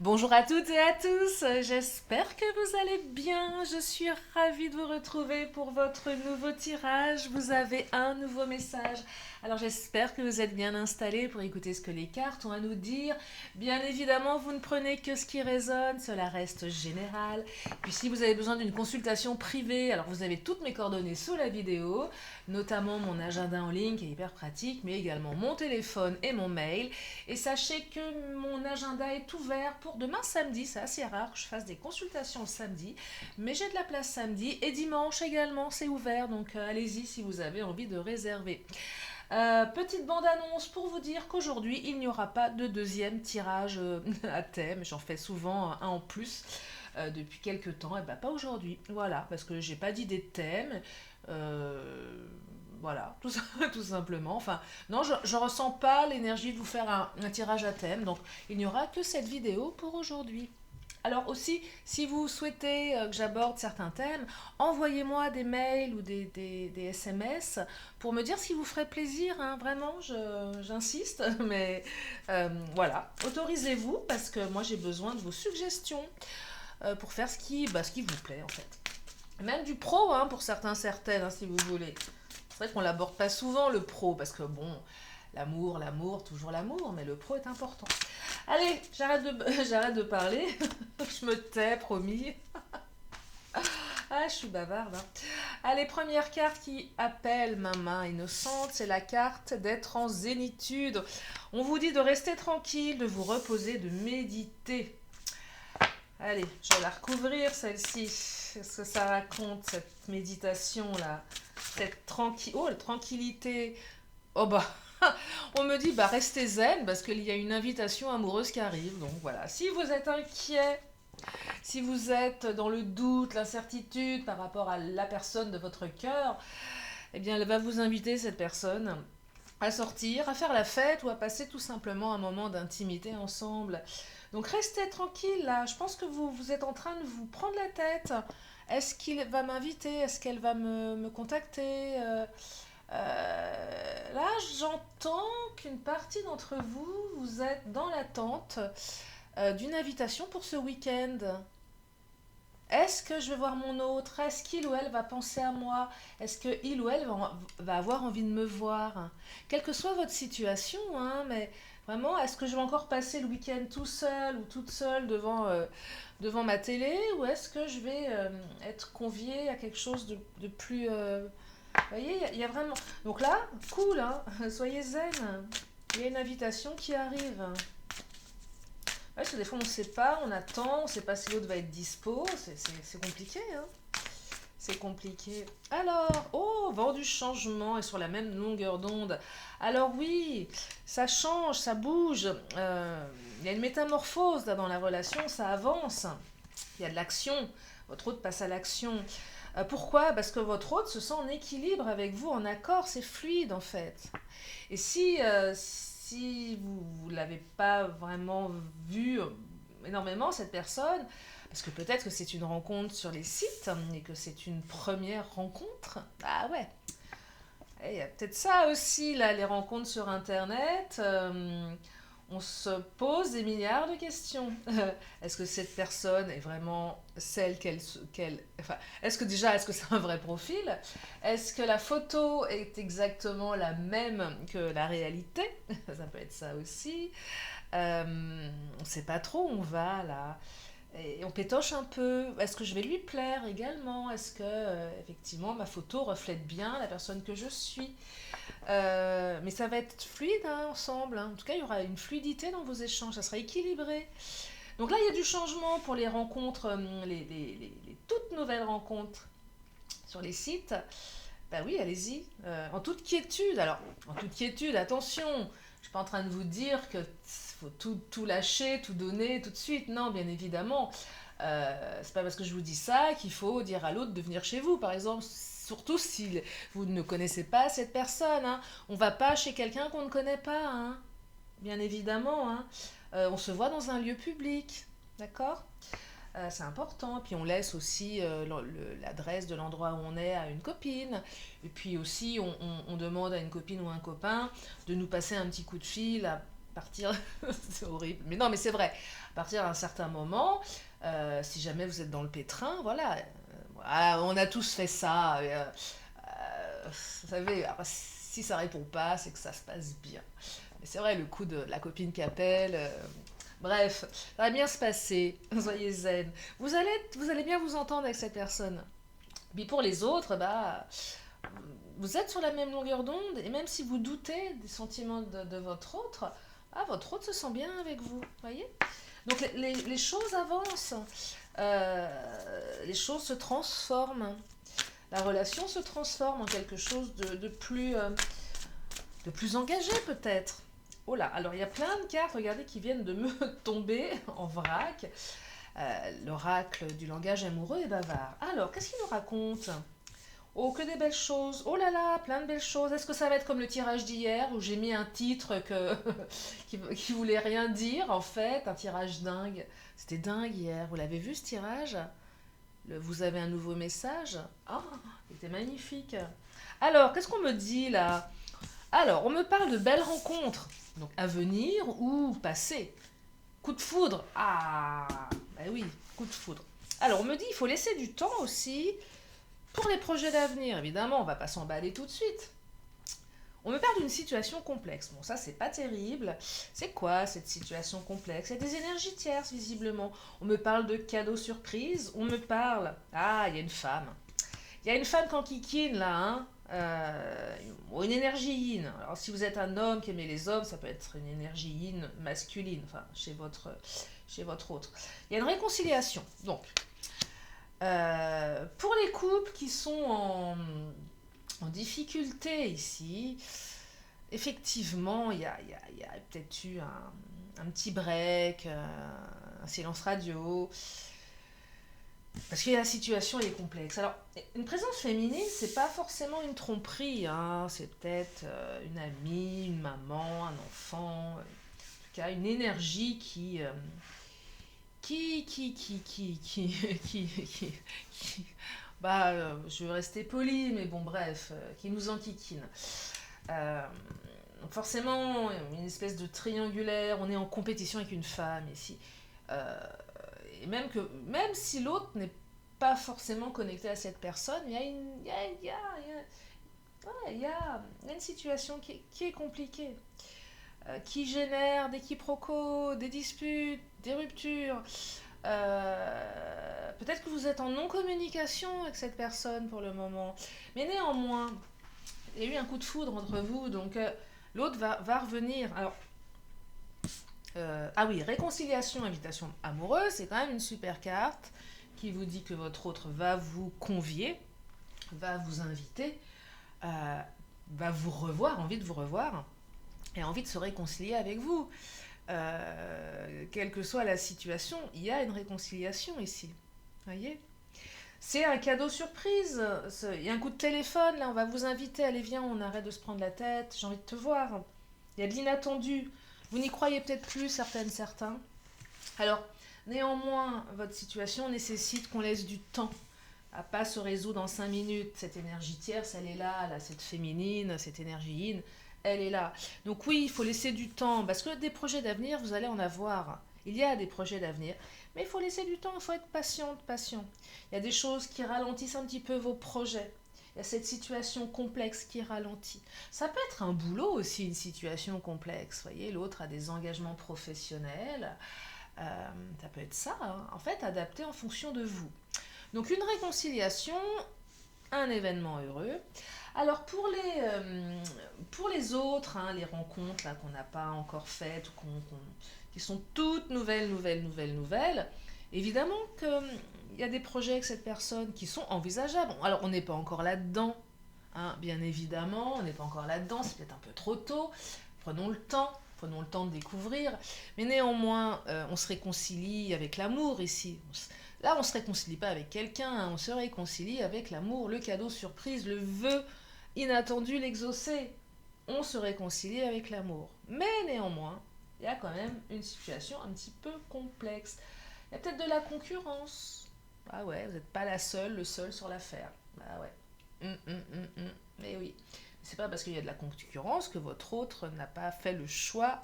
Bonjour à toutes et à tous, j'espère que vous allez bien. Je suis ravie de vous retrouver pour votre nouveau tirage. Vous avez un nouveau message. Alors j'espère que vous êtes bien installés pour écouter ce que les cartes ont à nous dire. Bien évidemment, vous ne prenez que ce qui résonne, cela reste général. Puis si vous avez besoin d'une consultation privée, alors vous avez toutes mes coordonnées sous la vidéo, notamment mon agenda en ligne qui est hyper pratique, mais également mon téléphone et mon mail. Et sachez que mon agenda est ouvert pour demain samedi. C'est assez rare que je fasse des consultations le samedi, mais j'ai de la place samedi et dimanche également, c'est ouvert. Donc allez-y si vous avez envie de réserver. Petite bande-annonce pour vous dire qu'aujourd'hui, il n'y aura pas de deuxième tirage à thème. J'en fais souvent un en plus depuis quelques temps. Et ben pas aujourd'hui. Voilà, parce que j'ai pas d'idée de thème. Euh, voilà, tout simplement. Enfin, non, je ressens pas l'énergie de vous faire un tirage à thème. Donc, il n'y aura que cette vidéo pour aujourd'hui. Alors aussi, si vous souhaitez que j'aborde certains thèmes, envoyez-moi des mails ou des SMS pour me dire ce qui vous ferait plaisir, hein. Vraiment, j'insiste, mais voilà, autorisez-vous parce que moi j'ai besoin de vos suggestions pour faire ce qui vous plaît en fait. Même du pro, hein, pour certains, certaines, hein, si vous voulez. C'est vrai qu'on l'aborde pas souvent le pro parce que bon, l'amour, toujours l'amour, mais le pro est important. Allez, j'arrête de parler. Je me tais, promis. Ah, je suis bavarde, hein. Allez, première carte qui appelle ma main innocente, c'est la carte d'être en zénitude. On vous dit de rester tranquille, de vous reposer, de méditer. Allez, je vais la recouvrir celle-ci. Qu'est-ce que ça raconte cette méditation là? La tranquillité. Oh bah, on me dit bah restez zen parce qu'il y a une invitation amoureuse qui arrive. Donc voilà, si vous êtes inquiet, si vous êtes dans le doute, l'incertitude par rapport à la personne de votre cœur, eh bien elle va vous inviter cette personne à sortir, à faire la fête ou à passer tout simplement un moment d'intimité ensemble. Donc restez tranquille là, je pense que vous êtes en train de vous prendre la tête. Est-ce qu'il va m'inviter? Est-ce qu'elle va me contacter? Là, j'entends qu'une partie d'entre vous, vous êtes dans l'attente d'une invitation pour ce week-end. Est-ce que je vais voir mon autre? Est-ce qu'il ou elle va penser à moi? Est-ce que il ou elle va avoir envie de me voir? Quelle que soit votre situation, hein, mais vraiment, est-ce que je vais encore passer le week-end tout seul ou toute seule devant ma télé? Ou est-ce que je vais être conviée à quelque chose de plus... vous voyez, il y a vraiment... Donc là, cool, hein, soyez zen. Il y a une invitation qui arrive. Ouais, parce que des fois, on ne sait pas, on attend, on ne sait pas si l'autre va être dispo. C'est compliqué, hein. C'est compliqué. Alors, oh, vent du changement est sur la même longueur d'onde. Alors oui, ça change, ça bouge. Il y a une métamorphose là dans la relation, ça avance. Il y a de l'action. Votre hôte passe à l'action. Pourquoi? Parce que votre hôte se sent en équilibre avec vous, en accord, c'est fluide en fait. Et si vous ne l'avez pas vraiment vu énormément, cette personne, parce que peut-être que c'est une rencontre sur les sites et que c'est une première rencontre, ah ouais, et il y a peut-être ça aussi, là, les rencontres sur Internet. On se pose des milliards de questions. Est-ce que cette personne est vraiment celle enfin, est-ce que c'est un vrai profil? Est-ce que la photo est exactement la même que la réalité? Ça peut être ça aussi. On ne sait pas trop où on va là. Et on pétoche un peu. Est-ce que je vais lui plaire également? Est-ce que effectivement ma photo reflète bien la personne que je suis? Mais ça va être fluide, hein, ensemble, hein. En tout cas, il y aura une fluidité dans vos échanges. Ça sera équilibré. Donc là, il y a du changement pour les rencontres, les toutes nouvelles rencontres sur les sites. Bah oui, allez-y. En toute quiétude. Alors, en toute quiétude, attention. Je ne suis pas en train de vous dire que faut tout lâcher, tout donner tout de suite. Non, bien évidemment. C'est pas parce que je vous dis ça qu'il faut dire à l'autre de venir chez vous, par exemple. Surtout si vous ne connaissez pas cette personne, hein. On va pas chez quelqu'un qu'on ne connaît pas, hein. Bien évidemment, hein. On se voit dans un lieu public, d'accord? C'est important. Puis on laisse aussi l'adresse de l'endroit où on est à une copine. Et puis aussi, on demande à une copine ou un copain de nous passer un petit coup de fil Partir, c'est horrible. Mais non, mais c'est vrai. À partir d'un certain moment, si jamais vous êtes dans le pétrin, voilà. Voilà, on a tous fait ça. Vous savez, alors, si ça répond pas, c'est que ça se passe bien. Mais c'est vrai, le coup de la copine qui appelle. Bref, ça va bien se passer. Soyez zen. Vous allez bien vous entendre avec cette personne. Puis pour les autres, bah, vous êtes sur la même longueur d'onde, et même si vous doutez des sentiments de votre autre se sent bien avec vous, voyez. Donc les choses avancent, les choses se transforment, la relation se transforme en quelque chose de plus engagé peut-être. Oh là, alors il y a plein de cartes, regardez, qui viennent de me tomber en vrac. L'oracle du langage amoureux et bavard. Alors, qu'est-ce qu'il nous raconte? Oh, que des belles choses. Oh là là, plein de belles choses. Est-ce que ça va être comme le tirage d'hier où j'ai mis un titre qui voulait rien dire en fait, un tirage dingue. C'était dingue hier. Vous l'avez vu ce tirage? Vous avez un nouveau message? Ah, c'était magnifique. Alors, qu'est-ce qu'on me dit là? Alors, on me parle de belles rencontres, donc à venir ou passé. Coup de foudre. Ah, bah oui, coup de foudre. Alors, on me dit il faut laisser du temps aussi pour les projets d'avenir. Évidemment, on ne va pas s'emballer tout de suite. On me parle d'une situation complexe. Bon, ça, c'est pas terrible. C'est quoi cette situation complexe? Il y a des énergies tierces, visiblement. On me parle de cadeaux surprises. On me parle. Ah, il y a une femme. Il y a une femme qui enquiquine, là, hein. Une énergie yin. Alors, si vous êtes un homme qui aimait les hommes, ça peut être une énergie yin masculine, enfin, chez votre autre. Il y a une réconciliation. Donc, pour les couples qui sont en difficulté ici, effectivement, il y a peut-être eu un petit break, un silence radio, parce que la situation est complexe. Alors, une présence féminine, c'est pas forcément une tromperie, hein. C'est peut-être une amie, une maman, un enfant, en tout cas une énergie qui, bah, je vais rester poli, mais bon, bref, qui nous enquiquine. Euh, donc forcément, une espèce de triangulaire, on est en compétition avec une femme ici. Euh, et même si l'autre n'est pas forcément connecté à cette personne, il y a une situation qui est compliquée, qui génère des quiproquos, des disputes, des ruptures. Peut-être que vous êtes en non-communication avec cette personne pour le moment. Mais néanmoins, il y a eu un coup de foudre entre vous, donc l'autre va revenir. Alors, ah oui, réconciliation, invitation amoureuse, c'est quand même une super carte qui vous dit que votre autre va vous convier, va vous inviter, euh, va vous revoir, envie de vous revoir, et envie de se réconcilier avec vous. Quelle que soit la situation, il y a une réconciliation ici. Voyez? C'est un cadeau surprise. Il y a un coup de téléphone, là, on va vous inviter, allez viens, on arrête de se prendre la tête, j'ai envie de te voir. Il y a de l'inattendu. Vous n'y croyez peut-être plus, certains. Alors, néanmoins, votre situation nécessite qu'on laisse du temps à pas se résoudre en 5 minutes. Cette énergie tierce, elle est là, cette féminine, cette énergie yin, elle est là. Donc oui, il faut laisser du temps, parce que des projets d'avenir, vous allez en avoir. Il y a des projets d'avenir, mais il faut laisser du temps, il faut être patient. Il y a des choses qui ralentissent un petit peu vos projets. Il y a cette situation complexe qui ralentit. Ça peut être un boulot aussi, une situation complexe. Vous voyez, l'autre a des engagements professionnels. Ça peut être ça, hein. En fait, adapté en fonction de vous. Donc une réconciliation, un événement heureux. Alors pour les autres, hein, les rencontres là, qu'on n'a pas encore faites, qui sont toutes nouvelles, évidemment qu'il y a des projets avec cette personne qui sont envisageables. Bon, alors on n'est pas encore là-dedans, hein, bien évidemment, on n'est pas encore là-dedans, c'est peut-être un peu trop tôt. Prenons le temps de découvrir. Mais néanmoins, on se réconcilie avec l'amour ici. Là, on ne se réconcilie pas avec quelqu'un, hein, on se réconcilie avec l'amour, le cadeau surprise, le vœu inattendu, l'exaucé. On se réconcilie avec l'amour. Mais néanmoins, il y a quand même une situation un petit peu complexe. Il y a peut-être de la concurrence. Ah ouais, vous n'êtes pas la seule, le seul sur l'affaire. Ah ouais. Mais oui. C'est pas parce qu'il y a de la concurrence que votre autre n'a pas fait le choix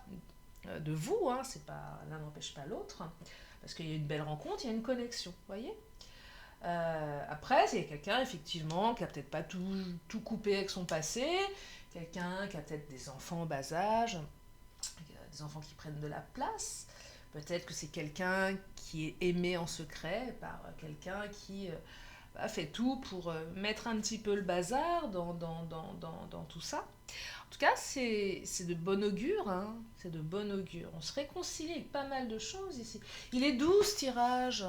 de vous, hein, c'est pas, l'un n'empêche pas l'autre, hein, parce qu'il y a une belle rencontre, il y a une connexion, vous voyez. Après, c'est quelqu'un, effectivement, qui a peut-être pas tout coupé avec son passé, quelqu'un qui a peut-être des enfants en bas âge, des enfants qui prennent de la place. Peut-être que c'est quelqu'un qui est aimé en secret par quelqu'un qui fait tout pour mettre un petit peu le bazar dans tout ça. En tout cas, c'est de bon augure, hein. C'est de bon augure. On se réconcilie avec pas mal de choses ici. Il est doux ce tirage.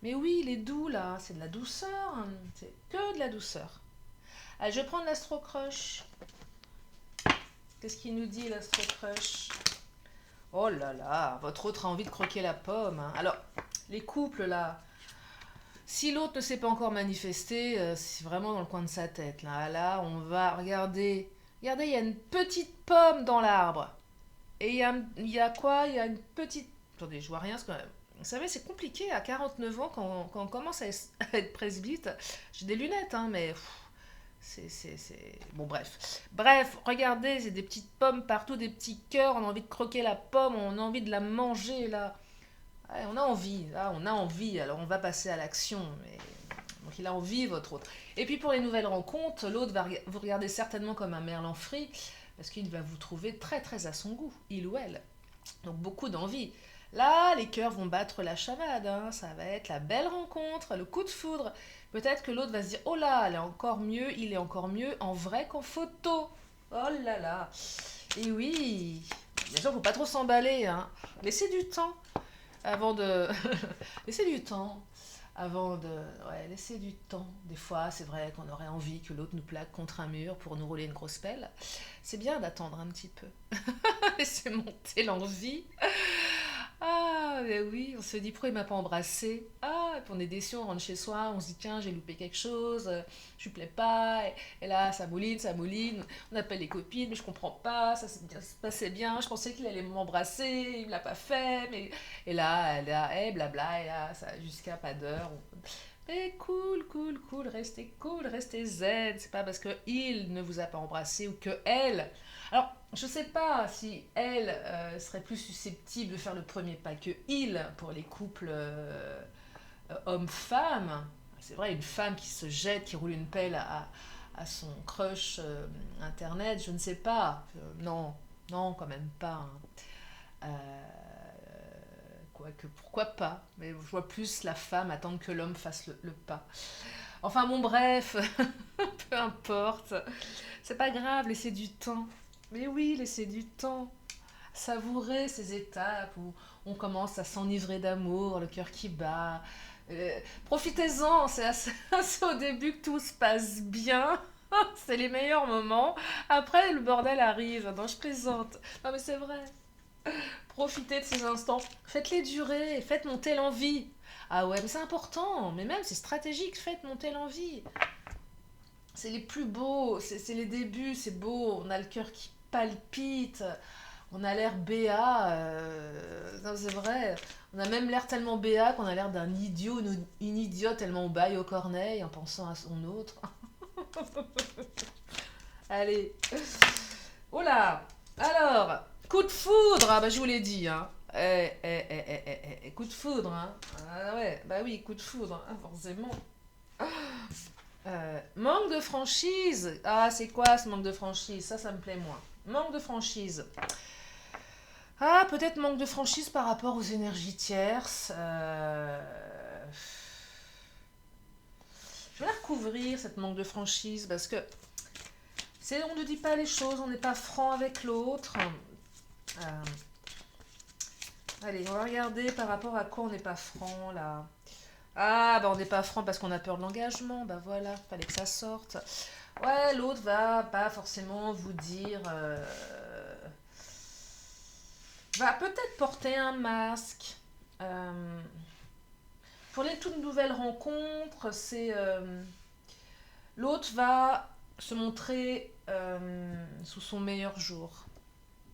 Mais oui, il est doux là. C'est de la douceur, hein. C'est que de la douceur. Allez, je vais prendre l'Astro Crush. Qu'est-ce qu'il nous dit l'Astro Crush? Oh là là, votre autre a envie de croquer la pomme, hein. Alors, les couples là, si l'autre ne s'est pas encore manifesté, c'est vraiment dans le coin de sa tête. Là, on va regarder. Regardez, il y a une petite pomme dans l'arbre. Et il y a quoi? Il y a une petite... Attendez, je vois rien. Vous savez, c'est compliqué à 49 ans quand on commence à être presbyte. J'ai des lunettes, hein, mais Bon, bref. Bref, regardez, c'est des petites pommes partout, des petits cœurs. On a envie de croquer la pomme, on a envie de la manger, là. Ouais, on a envie, là, on a envie. Alors, on va passer à l'action. Mais... Donc, il a envie, votre autre. Et puis, pour les nouvelles rencontres, l'autre va vous regarder certainement comme un merlan frit, parce qu'il va vous trouver très, très à son goût, il ou elle. Donc, beaucoup d'envie. Là, les cœurs vont battre la chamade, hein. Ça va être la belle rencontre, le coup de foudre. Peut-être que l'autre va se dire, oh là, elle est encore mieux, il est encore mieux en vrai qu'en photo. Oh là là. Et oui, bien sûr, faut pas trop s'emballer, hein. Laissez du temps avant de... laissez du temps avant de... Ouais, laissez du temps. Des fois, c'est vrai qu'on aurait envie que l'autre nous plaque contre un mur pour nous rouler une grosse pelle. C'est bien d'attendre un petit peu. Laissez monter l'envie. Ah, mais oui, on se dit pourquoi il m'a pas embrassé. Ah, et puis on est déçu, on rentre chez soi, on se dit tiens, j'ai loupé quelque chose, je lui plais pas. Et là, ça mouline, ça mouline. On appelle les copines, mais je comprends pas, ça se passait bien, je pensais qu'il allait m'embrasser, il me l'a pas fait. Mais... Et là, blabla, et là, ça jusqu'à pas d'heure. Mais cool, restez zen. C'est pas parce que il ne vous a pas embrassé ou que elle. Alors, je sais pas si elle serait plus susceptible de faire le premier pas que il pour les couples homme-femme. C'est vrai, une femme qui se jette, qui roule une pelle à son crush internet, je ne sais pas. Non, non, quand même pas, hein. Quoique, pourquoi pas? Mais je vois plus la femme attendre que l'homme fasse le pas. Enfin bon, bref, peu importe. C'est pas grave, laissez du temps. Mais oui, laissez du temps. Savourer ces étapes où on commence à s'enivrer d'amour, le cœur qui bat. Profitez-en, c'est assez au début que tout se passe bien. C'est les meilleurs moments. Après, le bordel arrive. Non, je plaisante. Non, mais c'est vrai. Profitez de ces instants. Faites-les durer. Faites monter l'envie. Ah ouais, mais c'est important. Mais même, c'est stratégique. Faites monter l'envie. C'est les plus beaux. C'est les débuts. C'est beau. On a le cœur qui palpite. On a l'air béat. Non, c'est vrai. On a même l'air tellement béat qu'on a l'air d'un idiot, une idiote tellement on baille aux corneilles en pensant à son autre. Allez. Oh là. Alors, coup de foudre. Ah bah je vous l'ai dit, hein. Coup de foudre, hein. Ah ouais, bah oui, coup de foudre, hein, forcément. Manque de franchise. Ah, c'est quoi ce manque de franchise? Ça me plaît moins. Manque de franchise. Ah, peut-être manque de franchise par rapport aux énergies tierces. Je vais la recouvrir, cette manque de franchise, parce que on ne dit pas les choses, on n'est pas franc avec l'autre. Euh, Allez, on va regarder par rapport à quoi on n'est pas franc, là. Ah, bah on n'est pas franc parce qu'on a peur de l'engagement, bah voilà, fallait que ça sorte. Ouais, l'autre va pas forcément vous dire... va peut-être porter un masque. Euh, pour les toutes nouvelles rencontres, c'est l'autre va se montrer sous son meilleur jour.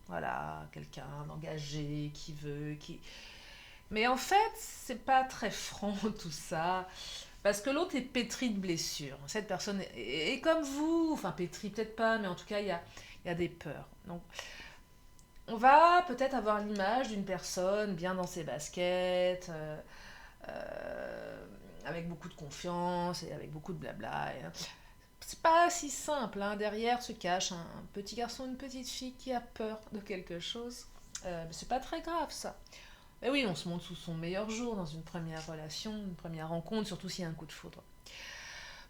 Voilà, quelqu'un d'engagé qui veut, qui. Mais en fait, c'est pas très franc tout ça. Parce que l'autre est pétri de blessures. Cette personne est comme vous, enfin pétri peut-être pas, mais en tout cas, il y a des peurs. Donc, On va peut-être avoir l'image d'une personne bien dans ses baskets, avec beaucoup de confiance et avec beaucoup de blabla. C'est pas si simple, hein. Derrière se cache un petit garçon, une petite fille qui a peur de quelque chose. Mais c'est pas très grave ça. Mais oui, on se montre sous son meilleur jour dans une première relation, une première rencontre, surtout s'il y a un coup de foudre.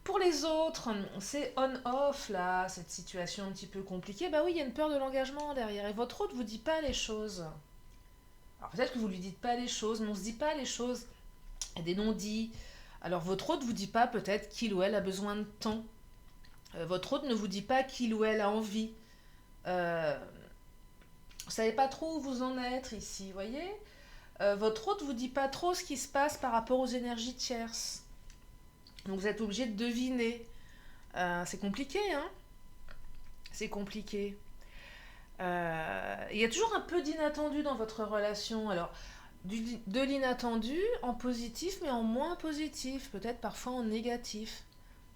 Pour les autres, c'est on-off là, cette situation un petit peu compliquée. Bah oui, il y a une peur de l'engagement derrière. Et votre autre vous dit pas les choses. Alors peut-être que vous lui dites pas les choses, mais on se dit pas les choses. Il y a des non-dits. Alors votre autre vous dit pas peut-être qu'il ou elle a besoin de temps. Votre autre ne vous dit pas qu'il ou elle a envie. Euh, vous savez pas trop où vous en êtes ici, vous voyez. Votre autre vous dit pas trop ce qui se passe par rapport aux énergies tierces. Donc vous êtes obligé de deviner. C'est compliqué, hein. C'est compliqué. Il y a toujours un peu d'inattendu dans votre relation. Alors, de l'inattendu en positif, mais en moins positif. Peut-être parfois en négatif.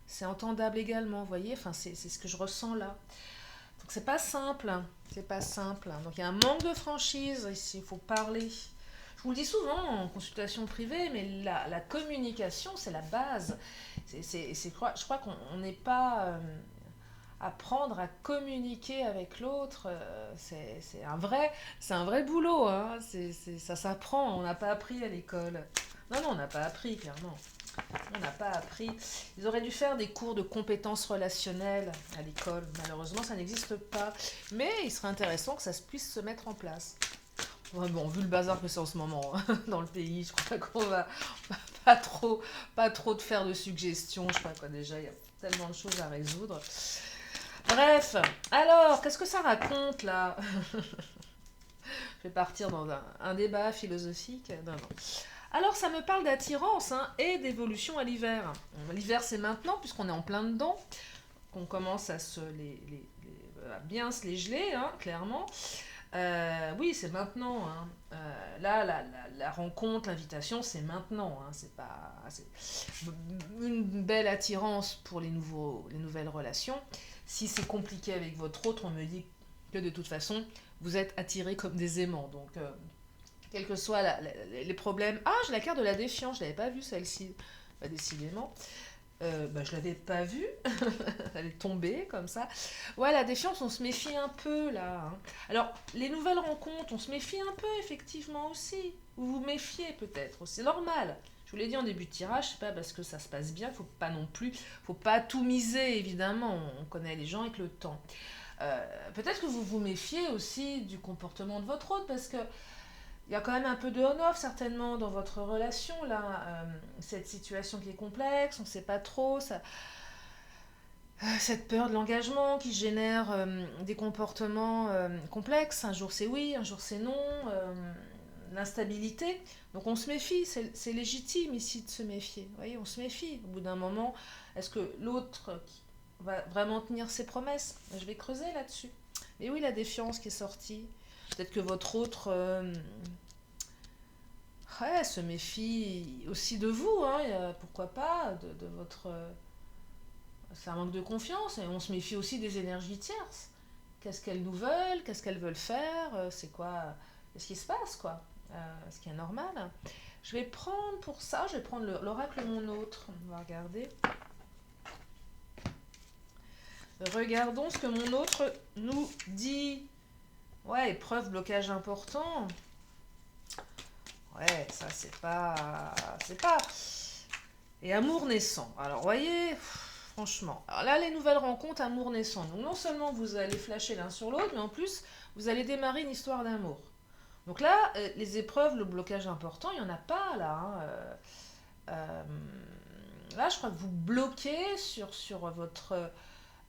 C'est entendable également, vous voyez. Enfin, c'est ce que je ressens là. Donc c'est pas simple. C'est pas simple. Donc il y a un manque de franchise ici. Il faut parler. Je vous le dis souvent en consultation privée, mais la communication, c'est la base. Je crois qu'on n'est pas apprendre à communiquer avec l'autre, c'est un vrai boulot. Hein. Ça s'apprend. On n'a pas appris à l'école. Non, non, on n'a pas appris, clairement. On n'a pas appris. Ils auraient dû faire des cours de compétences relationnelles à l'école. Malheureusement, ça n'existe pas. Mais il serait intéressant que ça puisse se mettre en place. Ouais, bon, vu le bazar que c'est en ce moment dans le pays, je crois qu'on va pas trop, pas trop de faire de suggestions. Je crois quoi déjà, il y a tellement de choses à résoudre. Bref, alors, qu'est-ce que ça raconte là? Je vais partir dans un débat philosophique. Non, non. Alors, ça me parle d'attirance hein, et d'évolution à l'hiver. L'hiver, c'est maintenant, puisqu'on est en plein dedans, qu'on commence à à bien se les geler, hein, clairement. Oui, c'est maintenant. Hein. Là, la rencontre, l'invitation, c'est maintenant. Hein. C'est pas c'est une belle attirance pour les nouvelles relations. Si c'est compliqué avec votre autre, on me dit que de toute façon, vous êtes attirés comme des aimants. Donc, quels que soient les problèmes. Ah, j'ai la carte de la défiance, je l'avais pas vue celle-ci. Bah, décidément. Je l'avais pas vue. Elle est tombée comme ça. Ouais, la défiance, on se méfie un peu là. Hein. Alors, les nouvelles rencontres, on se méfie un peu effectivement aussi. Vous vous méfiez peut-être, c'est normal. Je vous l'ai dit en début de tirage, c'est pas parce que ça se passe bien, faut pas non plus, faut pas tout miser évidemment. On connaît les gens avec le temps. Peut-être que vous vous méfiez aussi du comportement de votre autre parce que il y a quand même un peu de on-off certainement dans votre relation là. Cette situation qui est complexe, on ne sait pas trop. Cette peur de l'engagement qui génère des comportements complexes. Un jour c'est oui, un jour c'est non. L'instabilité. Donc on se méfie, c'est légitime ici de se méfier. Vous voyez, on se méfie. Au bout d'un moment, est-ce que l'autre va vraiment tenir ses promesses? Je vais creuser là-dessus. Mais oui, la défiance qui est sortie. Peut-être que votre autre ouais, se méfie aussi de vous, hein, pourquoi pas, de votre... c'est un manque de confiance, et on se méfie aussi des énergies tierces. Qu'est-ce qu'elles nous veulent, qu'est-ce qu'elles veulent faire, c'est quoi, qu'est-ce qui se passe, quoi, ce qui est normal. Je vais prendre pour ça, je vais prendre l'oracle Mon Autre, on va regarder. Regardons ce que Mon Autre nous dit. Ouais, épreuve, blocage important. Ouais, ça c'est pas... C'est pas... Et amour naissant. Alors, vous voyez, franchement. Alors là, les nouvelles rencontres, amour naissant. Donc non seulement vous allez flasher l'un sur l'autre, mais en plus, vous allez démarrer une histoire d'amour. Donc là, les épreuves, le blocage important, il n'y en a pas là. Hein. Euh, là, je crois que vous bloquez sur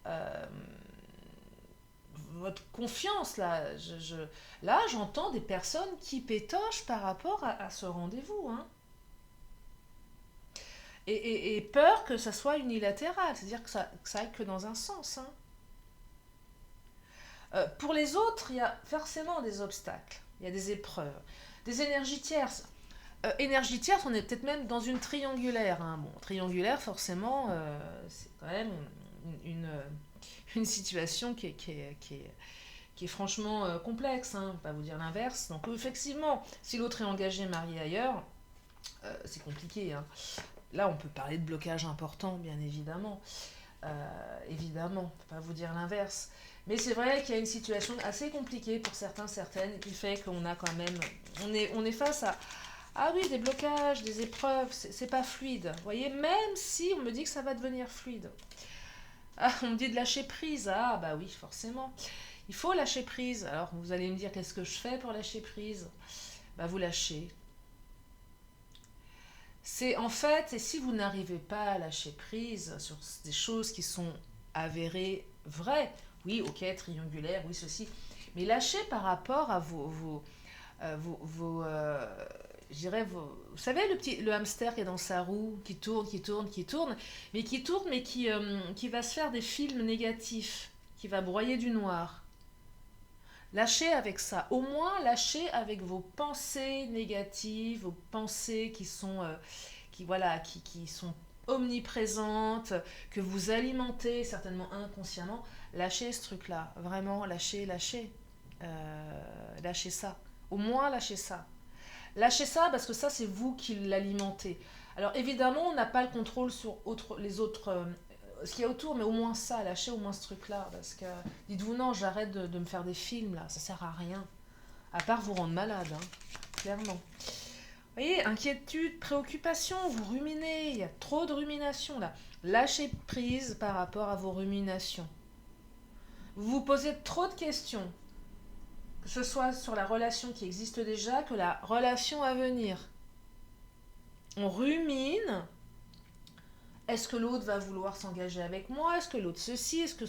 euh, votre confiance. Là, là j'entends des personnes qui pétochent par rapport à ce rendez-vous. Hein. Et peur que ça soit unilatéral, c'est-à-dire que ça aille que dans un sens. Hein. Pour les autres, il y a forcément des obstacles, il y a des épreuves, des énergies tierces. Énergie tierce, on est peut-être même dans une triangulaire. Hein. Bon, triangulaire, forcément, c'est quand même une situation qui qui est franchement complexe, hein, je vais pas vous dire l'inverse. Donc effectivement, si l'autre est engagé, marié ailleurs, c'est compliqué, hein. Là, on peut parler de blocage important, bien évidemment. Évidemment, on ne peut pas vous dire l'inverse. Mais c'est vrai qu'il y a une situation assez compliquée pour certains, certaines, qui fait qu'on a quand même... on est face à... Ah oui, des blocages, des épreuves, c'est pas fluide. Vous voyez, même si on me dit que ça va devenir fluide. Ah, on me dit de lâcher prise. Ah, bah oui, forcément. Il faut lâcher prise. Alors, vous allez me dire, qu'est-ce que je fais pour lâcher prise? Bah, vous lâchez. C'est en fait, et si vous n'arrivez pas à lâcher prise sur des choses qui sont avérées vraies, oui, ok, triangulaire, oui, ceci, mais lâchez par rapport à je dirais, vous savez, le hamster qui est dans sa roue, qui tourne, qui tourne, qui tourne, mais qui va se faire des films négatifs, qui va broyer du noir. Lâchez avec ça. Au moins, lâchez avec vos pensées négatives, vos pensées qui sont omniprésentes, que vous alimentez certainement inconsciemment. Lâchez ce truc-là. Vraiment, lâchez, lâchez. Lâchez ça. Au moins, lâchez ça. Lâchez ça parce que ça, c'est vous qui l'alimentez. Alors, évidemment, on n'a pas le contrôle sur les autres, ce qu'il y a autour, mais au moins ça, lâchez au moins ce truc-là. Parce que, dites-vous, non, j'arrête de me faire des films, là, ça sert à rien. À part vous rendre malade, hein, clairement. Vous voyez, inquiétude, préoccupation, vous ruminez, il y a trop de rumination, là. Lâchez prise par rapport à vos ruminations. Vous vous posez trop de questions, que ce soit sur la relation qui existe déjà, que la relation à venir. On rumine. Est-ce que l'autre va vouloir s'engager avec moi? Est-ce que l'autre ceci? Est-ce que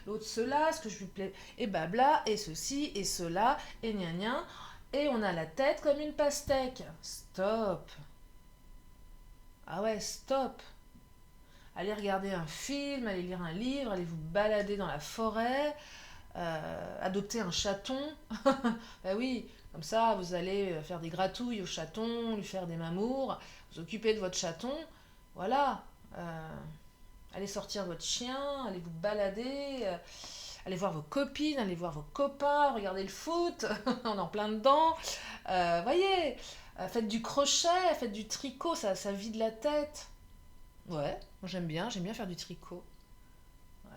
l'autre cela? Est-ce que je lui plais? Et blabla, et ceci, et cela, et gna gna. Et on a la tête comme une pastèque. Stop. Ah ouais, stop. Allez regarder un film, allez lire un livre, allez vous balader dans la forêt, adopter un chaton. Bah oui, comme ça vous allez faire des gratouilles au chaton, lui faire des mamours, vous occuper de votre chaton. Voilà. Euh, Allez sortir votre chien, allez vous balader, allez voir vos copines, allez voir vos copains, regardez le foot, on est en plein dedans. Voyez, faites du crochet, faites du tricot, ça vide la tête. Ouais, moi j'aime bien faire du tricot. Ouais.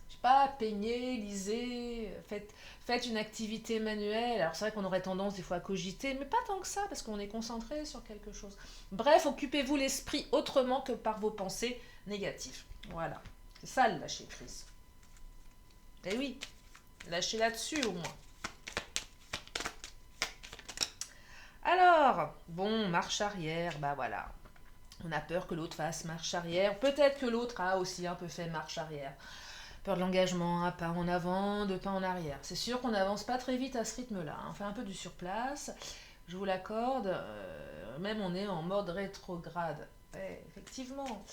Je sais pas, peignez, lisez, faites une activité manuelle. Alors c'est vrai qu'on aurait tendance des fois à cogiter, mais pas tant que ça, parce qu'on est concentré sur quelque chose. Bref, occupez-vous l'esprit autrement que par vos pensées négatives. Voilà, c'est ça le lâcher prise. Eh oui, lâchez là-dessus au moins. Alors, bon, marche arrière, bah voilà. On a peur que l'autre fasse marche arrière. Peut-être que l'autre a aussi un peu fait marche arrière. Peur de l'engagement, un pas en avant, deux pas en arrière. C'est sûr qu'on n'avance pas très vite à ce rythme-là, hein. On fait un peu du surplace, je vous l'accorde. Même on est en mode rétrograde. Effectivement.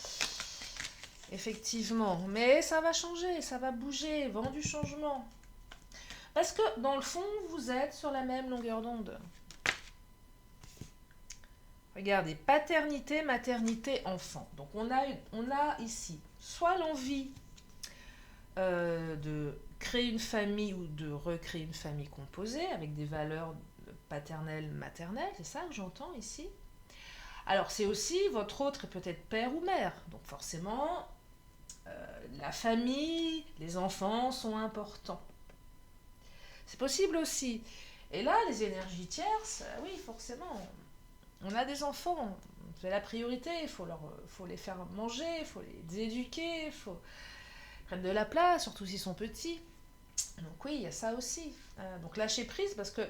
Effectivement. Mais ça va changer, ça va bouger, vent du changement. Parce que dans le fond, vous êtes sur la même longueur d'onde. Regardez, paternité, maternité, enfant. Donc on a ici soit l'envie de créer une famille ou de recréer une famille composée avec des valeurs paternelles, maternelles, c'est ça que j'entends ici. Alors c'est aussi votre autre est peut-être père ou mère, donc forcément la famille, les enfants sont importants. C'est possible aussi. Et là, les énergies tierces, oui, forcément, on a des enfants, c'est la priorité, faut les faire manger, il faut les éduquer, il faut prendre de la place, surtout s'ils sont petits. Donc oui, il y a ça aussi. Donc lâcher prise parce que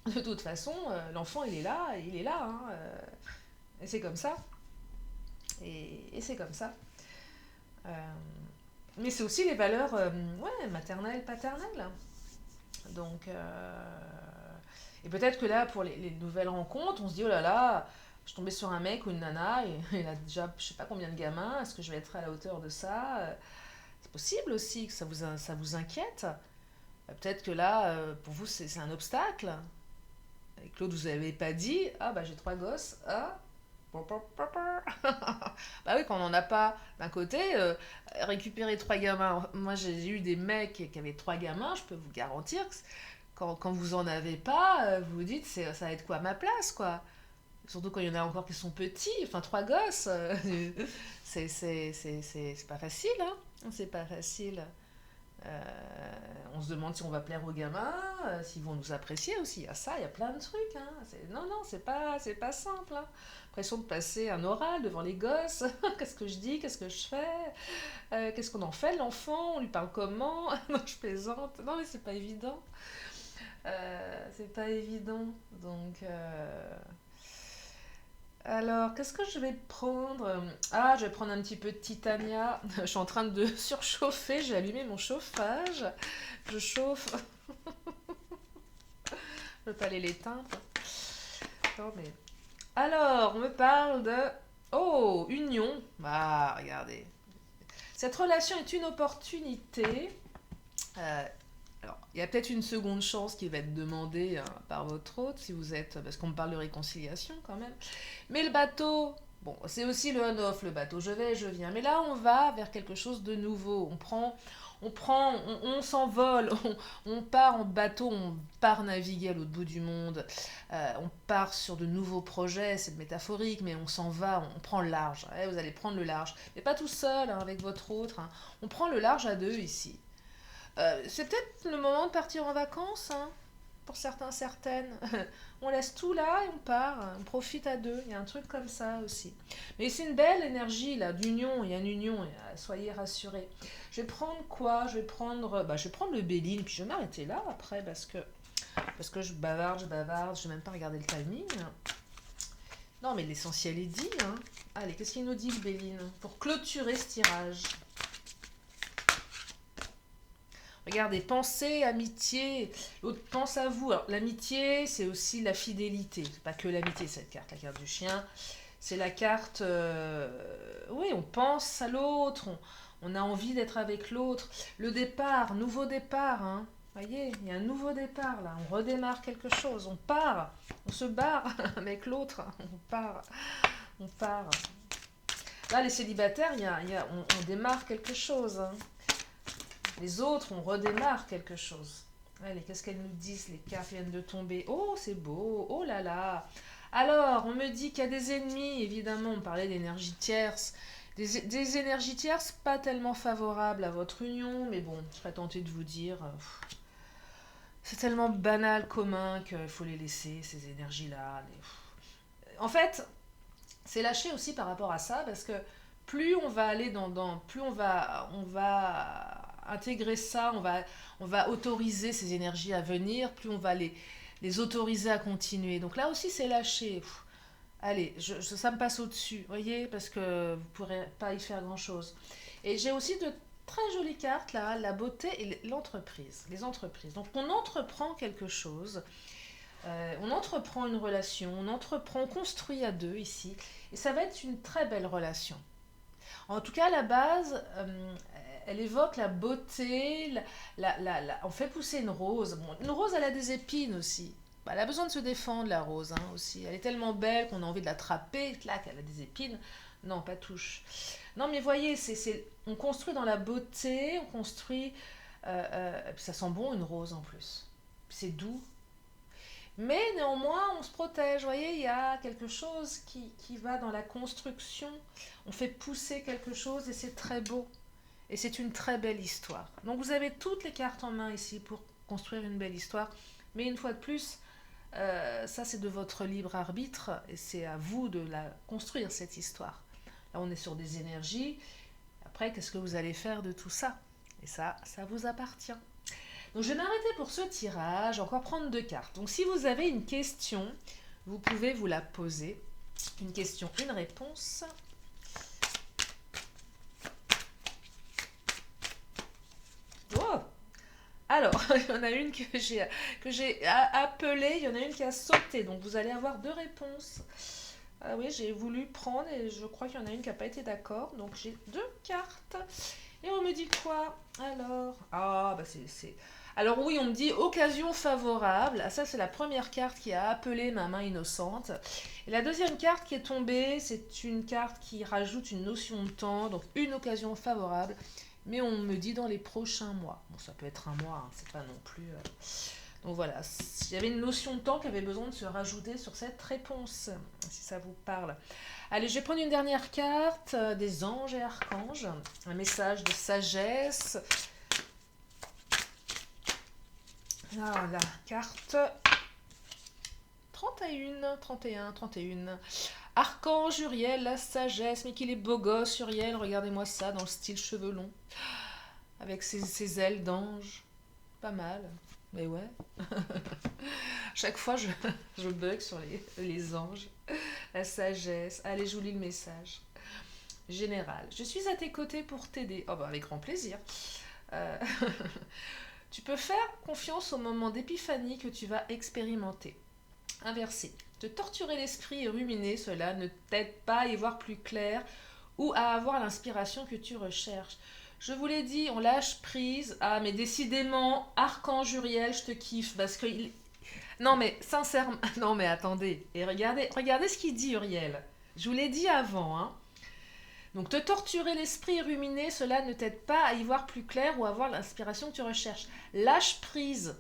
de toute façon, l'enfant il est là, hein, et c'est comme ça. Et c'est comme ça. Euh, mais c'est aussi les valeurs ouais, maternelles, paternelles. Donc, et peut-être que là, pour les nouvelles rencontres, on se dit, oh là là, je suis tombée sur un mec ou une nana, et il a déjà je sais pas combien de gamins, est-ce que je vais être à la hauteur de ça? C'est possible aussi que ça vous inquiète. Peut-être que là, pour vous, c'est un obstacle. Et que l'autre, vous n'avez pas dit, ah bah j'ai trois gosses, ah, Bah oui, quand on n'en a pas d'un côté, récupérer trois gamins. Moi, j'ai eu des mecs qui avaient trois gamins, je peux vous garantir que quand vous en avez pas, vous vous dites, ça va être quoi ma place, quoi. Surtout quand il y en a encore qui sont petits, enfin trois gosses. C'est pas facile, hein. C'est pas facile. On se demande si on va plaire aux gamins, s'ils vont nous apprécier aussi. Il y a ça, il y a plein de trucs, hein. Non, non, c'est pas simple, hein. L'impression de passer un oral devant les gosses. Qu'est-ce que je dis, qu'est-ce que je fais, qu'est-ce qu'on en fait de l'enfant, on lui parle comment. Non, je plaisante. Non, mais c'est pas évident. C'est pas évident. Donc, alors, qu'est-ce que je vais prendre? Ah, je vais prendre un petit peu de Titania. Je suis en train de surchauffer, j'ai allumé mon chauffage. Je chauffe. Je ne veux pas aller l'éteindre. Non, mais... Alors, on me parle de... Oh, union. Ah, regardez. Cette relation est une opportunité. Euh, alors, il y a peut-être une seconde chance qui va être demandée hein, par votre hôte, si vous êtes... Parce qu'on me parle de réconciliation quand même. Mais le bateau, bon, c'est aussi le on-off, le bateau. Je vais, je viens. Mais là, on va vers quelque chose de nouveau. On s'envole, on part en bateau, on part naviguer à l'autre bout du monde. On part sur de nouveaux projets, c'est métaphorique, mais on s'en va, on prend le large. Ouais, vous allez prendre le large. Mais pas tout seul, hein, avec votre autre. Hein. On prend le large à deux ici. C'est peut-être le moment de partir en vacances, hein, pour certains, certaines. On laisse tout là et on part, on profite à deux. Il y a un truc comme ça aussi. Mais c'est une belle énergie là, d'union. Il y a une union, soyez rassurés. Je vais prendre quoi? Je vais prendre le Béline, puis je vais m'arrêter là après parce que je bavarde, je vais même pas regarder le timing. Non, mais l'essentiel est dit. Hein. Allez, qu'est-ce qu'il nous dit le Béline pour clôturer ce tirage? Regardez, pensée, amitié, l'autre pense à vous. Alors, l'amitié, c'est aussi la fidélité. C'est pas que l'amitié, cette carte, la carte du chien. C'est la carte... oui, on pense à l'autre, on a envie d'être avec l'autre. Le départ, nouveau départ. Hein. Voyez, il y a un nouveau départ là. On redémarre quelque chose. On part, on se barre avec l'autre. On part, on part. Là, les célibataires, on démarre quelque chose. Hein. Les autres, on redémarre quelque chose. Allez, qu'est-ce qu'elles nous disent? Les cartes viennent de tomber. Oh, c'est beau. Oh là là. Alors, on me dit qu'il y a des ennemis. Évidemment, on parlait d'énergie tierce. Des énergies tierces pas tellement favorables à votre union. Mais bon, je serais tentée de vous dire... c'est tellement banal, commun, qu'il faut les laisser, ces énergies-là. En fait, c'est lâché aussi par rapport à ça, parce que plus on va aller plus on va intégrer ça, on va autoriser ces énergies à venir, plus on va les autoriser à continuer. Donc là aussi, c'est lâché. Allez, ça me passe au-dessus, vous voyez, parce que vous ne pourrez pas y faire grand-chose. Et j'ai aussi de très jolies cartes là, la beauté et l'entreprise, les entreprises. Donc on entreprend quelque chose, on entreprend une relation, on construit à deux ici, et ça va être une très belle relation. En tout cas, la base, elle évoque la beauté, on fait pousser une rose. Bon, une rose, elle a des épines aussi. Bah, elle a besoin de se défendre, la rose, hein, aussi. Elle est tellement belle qu'on a envie de l'attraper. Clac, elle a des épines. Non, pas touche. Non, mais voyez, on construit dans la beauté, on construit... ça sent bon, une rose, en plus. C'est doux. Mais néanmoins, on se protège. Vous voyez, il y a quelque chose qui va dans la construction. On fait pousser quelque chose et c'est très beau. Et c'est une très belle histoire. Donc vous avez toutes les cartes en main ici pour construire une belle histoire. Mais une fois de plus, ça c'est de votre libre arbitre et c'est à vous de la construire, cette histoire. Là, on est sur des énergies. Après, qu'est-ce que vous allez faire de tout ça? Et ça vous appartient. Donc je vais m'arrêter pour ce tirage, encore prendre deux cartes. Donc si vous avez une question, vous pouvez vous la poser. Une question, une réponse. Oh! Alors, il y en a une que j'ai appelée, il y en a une qui a sauté. Donc vous allez avoir deux réponses. Ah oui, j'ai voulu prendre et je crois qu'il y en a une qui n'a pas été d'accord. Donc j'ai deux cartes. Et on me dit quoi? Alors, ah, bah c'est... Alors oui, on me dit occasion favorable. Ah, ça, c'est la première carte qui a appelé ma main innocente. Et la deuxième carte qui est tombée, c'est une carte qui rajoute une notion de temps, donc une occasion favorable. Mais on me dit dans les prochains mois. Bon, ça peut être un mois, hein, c'est pas non plus. Donc voilà, il y avait une notion de temps qui avait besoin de se rajouter sur cette réponse, si ça vous parle. Allez, je vais prendre une dernière carte des anges et archanges. Un message de sagesse. Ah, la carte 31, 31, 31. Archange Uriel, la sagesse. Mais qu'il est beau gosse, Uriel. Regardez-moi ça, dans le style cheveux longs. Avec ses ailes d'ange. Pas mal. Mais ouais. Chaque fois, je bug sur les anges. La sagesse. Allez, je vous lis le message. Général. Je suis à tes côtés pour t'aider. Oh, bah, avec grand plaisir. Euh, Tu peux faire confiance au moment d'épiphanie que tu vas expérimenter. Inversé. Te torturer l'esprit et ruminer, cela ne t'aide pas à y voir plus clair ou à avoir l'inspiration que tu recherches. Je vous l'ai dit, on lâche prise. Ah, mais décidément, Archange Uriel, je te kiffe parce que non, mais sincèrement, non, mais attendez. Et regardez ce qu'il dit, Uriel. Je vous l'ai dit avant, hein. Donc te torturer l'esprit et ruminer, cela ne t'aide pas à y voir plus clair ou à avoir l'inspiration que tu recherches. Lâche prise.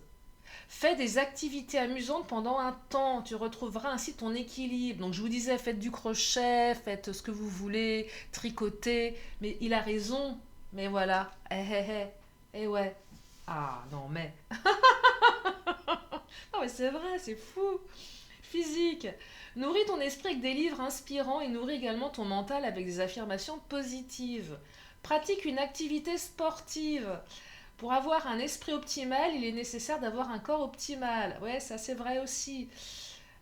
Fais des activités amusantes pendant un temps. Tu retrouveras ainsi ton équilibre. Donc je vous disais, faites du crochet, faites ce que vous voulez, tricotez. Mais il a raison. Mais voilà. Eh ouais. Ah non mais. Non mais c'est vrai, c'est fou. Physique. Nourris ton esprit avec des livres inspirants et nourris également ton mental avec des affirmations positives. Pratique une activité sportive. Pour avoir un esprit optimal, il est nécessaire d'avoir un corps optimal. Ouais, ça c'est vrai aussi.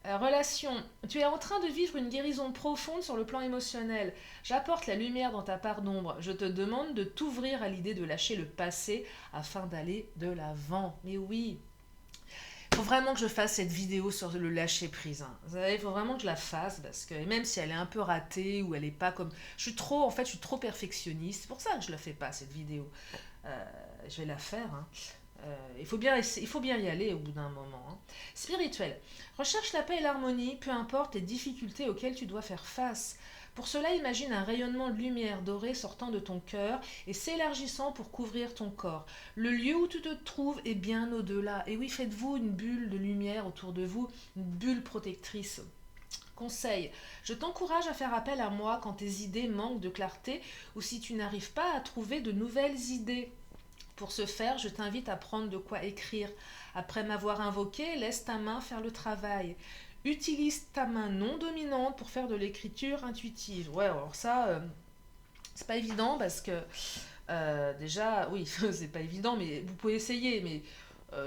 Relation. Tu es en train de vivre une guérison profonde sur le plan émotionnel. J'apporte la lumière dans ta part d'ombre. Je te demande de t'ouvrir à l'idée de lâcher le passé afin d'aller de l'avant. Mais oui, il faut vraiment que je fasse cette vidéo sur le lâcher prise, hein. Vous savez, il faut vraiment que je la fasse parce que même si elle est un peu ratée ou elle est pas comme, je suis trop perfectionniste. C'est pour ça que je la fais pas cette vidéo. Je vais la faire, hein. Il faut bien y aller au bout d'un moment, hein. Spirituel. Recherche la paix et l'harmonie, peu importe les difficultés auxquelles tu dois faire face. Pour cela, imagine un rayonnement de lumière dorée sortant de ton cœur et s'élargissant pour couvrir ton corps. Le lieu où tu te trouves est bien au-delà. Et oui, faites-vous une bulle de lumière autour de vous, une bulle protectrice. Conseil, je t'encourage à faire appel à moi quand tes idées manquent de clarté ou si tu n'arrives pas à trouver de nouvelles idées. Pour ce faire, je t'invite à prendre de quoi écrire. Après m'avoir invoqué, laisse ta main faire le travail. Utilise ta main non dominante pour faire de l'écriture intuitive. Ouais, alors ça, c'est pas évident parce que déjà, oui, c'est pas évident, mais vous pouvez essayer, mais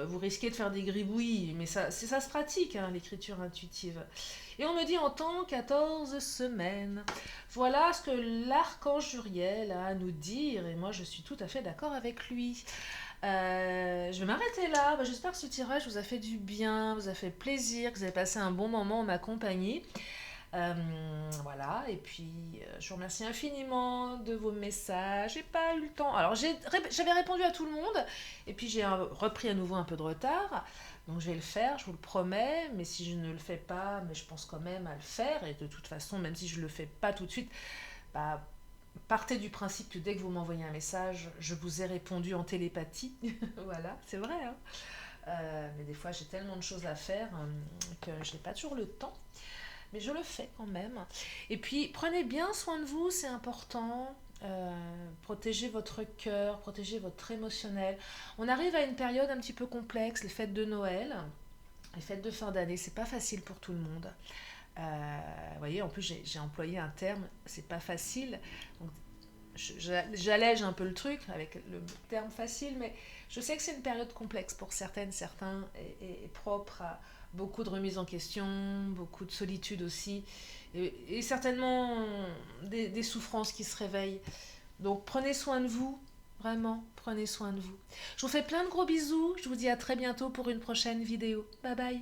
vous risquez de faire des gribouillis. Mais ça se pratique, hein, l'écriture intuitive. Et on me dit en temps 14 semaines. Voilà ce que l'archange Uriel a à nous dire, et moi je suis tout à fait d'accord avec lui. Je vais m'arrêter là. Bah, j'espère que ce tirage vous a fait du bien, vous a fait plaisir, que vous avez passé un bon moment en ma compagnie. Voilà, et puis je vous remercie infiniment de vos messages. J'ai pas eu le temps. Alors j'avais répondu à tout le monde, et puis j'ai repris à nouveau un peu de retard. Donc je vais le faire, je vous le promets, mais si je ne le fais pas, mais je pense quand même à le faire, et de toute façon, même si je ne le fais pas tout de suite, bah, partez du principe que dès que vous m'envoyez un message, je vous ai répondu en télépathie. Voilà, c'est vrai, hein. Mais des fois, j'ai tellement de choses à faire que je n'ai pas toujours le temps. Mais je le fais quand même. Et puis, prenez bien soin de vous, c'est important. Protégez votre cœur, protégez votre émotionnel. On arrive à une période un petit peu complexe, les fêtes de Noël, les fêtes de fin d'année, c'est pas facile pour tout le monde. Vous voyez, en plus j'ai employé un terme, c'est pas facile. Donc, j'allège un peu le truc avec le terme facile, mais je sais que c'est une période complexe pour certaines, certains, et propre à beaucoup de remises en question, beaucoup de solitude aussi, et certainement des souffrances qui se réveillent. Donc prenez soin de vous, vraiment, prenez soin de vous. Je vous fais plein de gros bisous, je vous dis à très bientôt pour une prochaine vidéo. Bye bye.